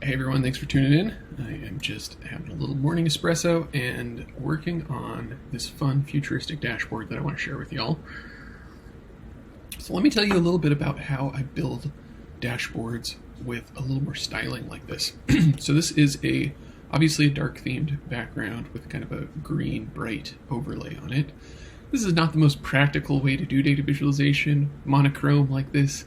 Hey everyone, thanks for tuning in. I am just having a little morning espresso and working on this fun futuristic dashboard that I want to share with y'all. So let me tell you a little bit about how I build dashboards with a little more styling like this. So this is obviously a dark themed background with kind of a green bright overlay on it. This is not the most practical way to do data visualization. Monochrome like this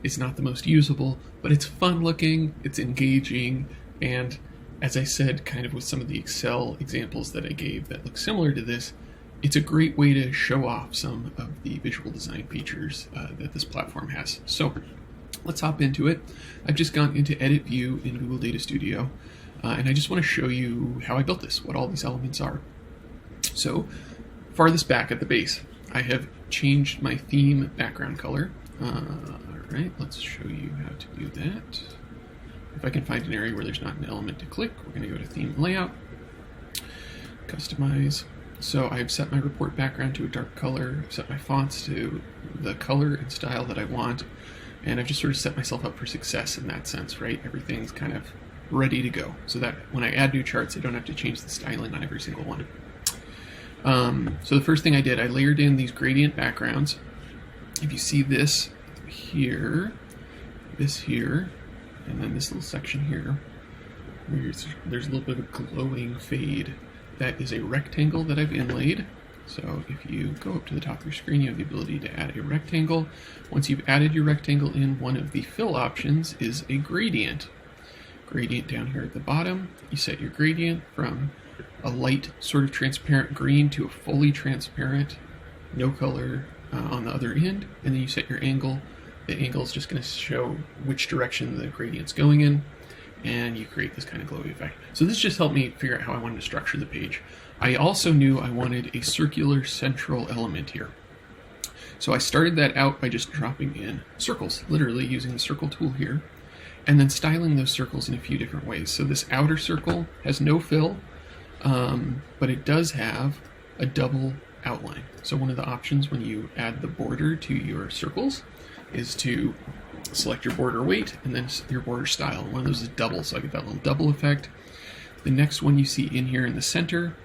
is not the most usable, but it's fun looking, it's engaging, and as I said, kind of with some of the Excel examples that I gave that look similar to this, it's a great way to show off some of the visual design features that this platform has. So let's hop into it. I've just gone into Edit View in Google Data Studio, and I just want to show you how I built this, what all these elements are. So farthest back at the base, I have changed my theme background color. Alright, let's show you how to do that. If I can find an area where there's not an element to click, we're going to go to Theme Layout, Customize. So I've set my report background to a dark color, I've set my fonts to the color and style that I want, and I've just sort of set myself up for success in that sense, right? Everything's kind of ready to go, so that when I add new charts, I don't have to change the styling on every single one. So the first thing I did, I layered in these gradient backgrounds. If you see this here, and then this little section here, where there's a little bit of a glowing fade, that is a rectangle that I've inlaid. So if you go up to the top of your screen, you have the ability to add a rectangle. Once you've added your rectangle in, one of the fill options is a gradient. Gradient down here at the bottom, you set your gradient from a light sort of transparent green to a fully transparent, no color on the other end, and then you set your angle. The angle is just going to show which direction the gradient's going in, and you create this kind of glowy effect. So this just helped me figure out how I wanted to structure the page. I also knew I wanted a circular central element here. So I started that out by just dropping in circles, literally using the circle tool here, and then styling those circles in a few different ways. So this outer circle has no fill, but it does have a double outline. So one of the options when you add the border to your circles is to select your border weight and then your border style. One of those is double, so I get that little double effect. The next one you see in here in the center,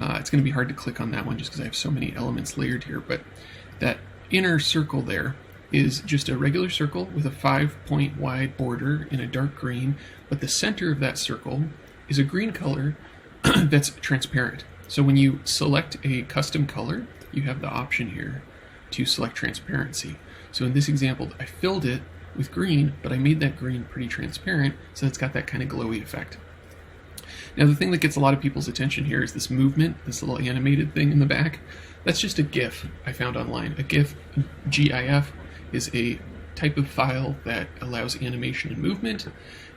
it's going to be hard to click on that one just because I have so many elements layered here, but that inner circle there is just a regular circle with a 5-point wide border in a dark green, but the center of that circle is a green color that's transparent. So when you select a custom color, you have the option here to select transparency. So in this example, I filled it with green, but I made that green pretty transparent, so it's got that kind of glowy effect. Now the thing that gets a lot of people's attention here is this movement, this little animated thing in the back. That's just a GIF I found online. A GIF, GIF, is a type of file that allows animation and movement.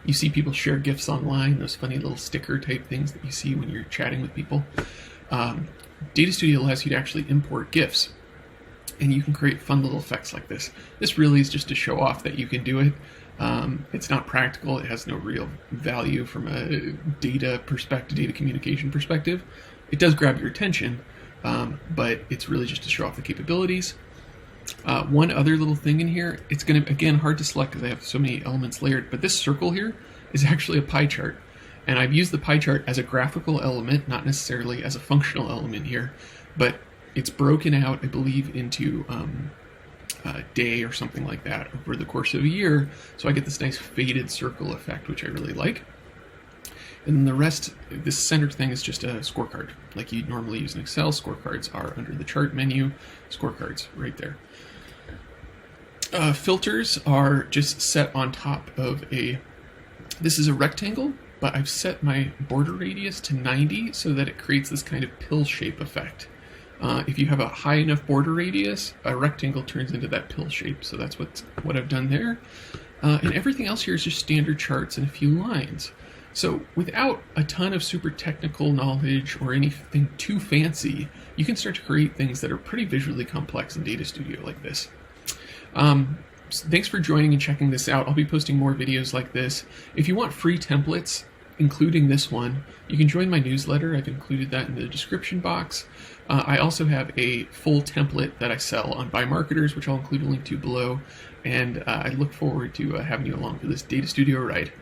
You see people share GIFs online, those funny little sticker type things that you see when you're chatting with people. Data Studio allows you to actually import GIFs, and you can create fun little effects like this. This really is just to show off that you can do it. It's not practical, it has no real value from a data communication perspective. It does grab your attention, but it's really just to show off the capabilities. One other little thing in here, it's going to, again, hard to select because I have so many elements layered, but this circle here is actually a pie chart. And I've used the pie chart as a graphical element, not necessarily as a functional element here, but it's broken out, I believe, into a day or something like that over the course of a year. So I get this nice faded circle effect, which I really like. And then the rest, this center thing is just a scorecard. Like you'd normally use in Excel, scorecards are under the chart menu, scorecards right there. Filters are just set on top of this is a rectangle, but I've set my border radius to 90 so that it creates this kind of pill shape effect. If you have a high enough border radius, a rectangle turns into that pill shape, so that's what I've done there. And everything else here is just standard charts and a few lines. So without a ton of super technical knowledge or anything too fancy, you can start to create things that are pretty visually complex in Data Studio like this. Thanks for joining and checking this out. I'll be posting more videos like this. If you want free templates, including this one, you can join my newsletter. I've included that in the description box. I also have a full template that I sell on By Marketers, which I'll include a link to below. And I look forward to having you along for this Data Studio ride.